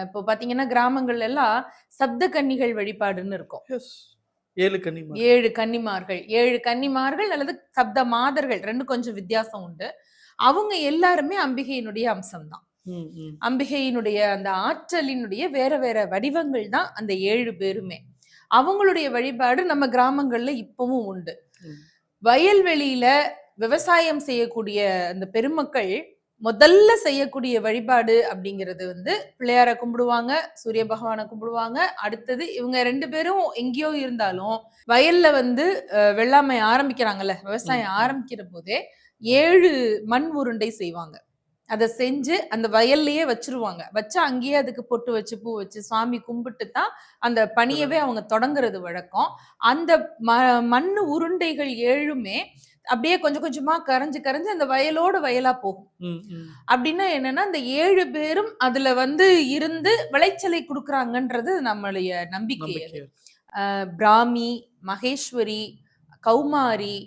இப்போ பாத்தீங்கன்னா கிராமங்கள்ல எல்லாம் சப்த கன்னிகள் வழிபாடுன்னு இருக்கும். எஸ். 7 கன்னிமார். 7 கன்னிமார்கள் 7 கன்னிமார்கள் அல்லது சப்த மாதர்கள் 2 கொஞ்சம் வித்தியாசம் உண்டு. அவங்க எல்லாருமே அம்பிகையினுடைய அம்சம் தான். அம்பிகையினுடைய அந்த ஆற்றலினுடைய வேற வேற வடிவங்கள் தான் அந்த 7 பேருமே. அவங்களுடைய வழிபாடு நம்ம கிராமங்கள்ல இப்பவும் உண்டு. வயல்வெளியில விவசாயம் செய்யக்கூடிய அந்த பெருமக்கள் முதல்ல செய்யக்கூடிய வழிபாடு அப்படிங்கிறது வந்து பிள்ளையார கும்பிடுவாங்க, சூரிய பகவானை கும்பிடுவாங்க. அடுத்தது இவங்க 2 பேரும் எங்கேயோ இருந்தாலும் வயல்ல வந்து வெள்ளாமை ஆரம்பிக்கிறாங்கல்ல, விவசாயம் ஆரம்பிக்கிற போதே 7 மண் உருண்டை செய்வாங்க. அதை செஞ்சு அந்த வயல்லையே வச்சிருவாங்க. வச்சு அங்கேயே அதுக்கு பொட்டு வச்சு பூ வச்சு சுவாமி கும்பிட்டு தான் அந்த பணியவே அவங்க தொடங்குறது வழக்கம். அந்த மண்ணு உருண்டைகள் 7மே அப்படியே கொஞ்சம் கொஞ்சமா கரைஞ்சு கரைஞ்சு அந்த வயலோட வயலா போகும். அப்படின்னா என்னன்னா இந்த 7 பேரும் அதுல வந்து இருந்து விளைச்சலை கொடுக்குறாங்கன்றது நம்மளுடைய நம்பிக்கை. பிராமி, மகேஸ்வரி, கௌமாரி,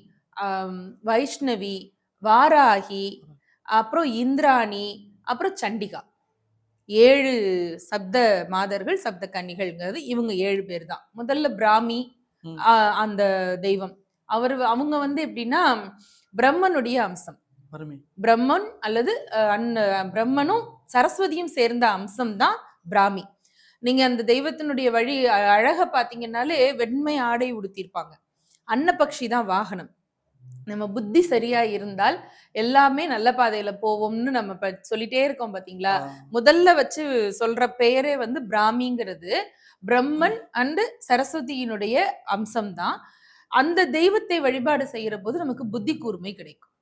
வைஷ்ணவி, வாராகி, அப்புறம் இந்திராணி, அப்புறம் சண்டிகா. 7 சப்த மாதர்கள் சப்த கன்னிகள்ங்கிறது இவங்க 7 பேர் தான். முதல்ல பிராமி அந்த தெய்வம் அவங்க வந்து எப்படின்னா பிரம்மனுடைய அம்சம். பிரம்மன் அல்லது பிரம்மனும் சரஸ்வதியும் சேர்ந்த அம்சம் தான் பிராமி. நீங்க அந்த தெய்வத்தினுடைய வழி அழக பாத்தீங்கன்னாலே வெண்மை ஆடை உடுத்திருப்பாங்க. அன்னபக்ஷி தான் வாகனம். நம்ம புத்தி சரியா இருந்தால் எல்லாமே நல்ல பாதையில போவோம்னு நம்ம சொல்லிட்டே இருக்கோம் பாத்தீங்களா. முதல்ல வச்சு சொல்ற பெயரே வந்து பிராமிங்கிறது பிரம்மன் அண்ட் சரஸ்வதியினுடைய அம்சம் தான். அந்த தெய்வத்தை வழிபாடு செய்யற போது நமக்கு புத்தி கூர்மை கிடைக்கும்.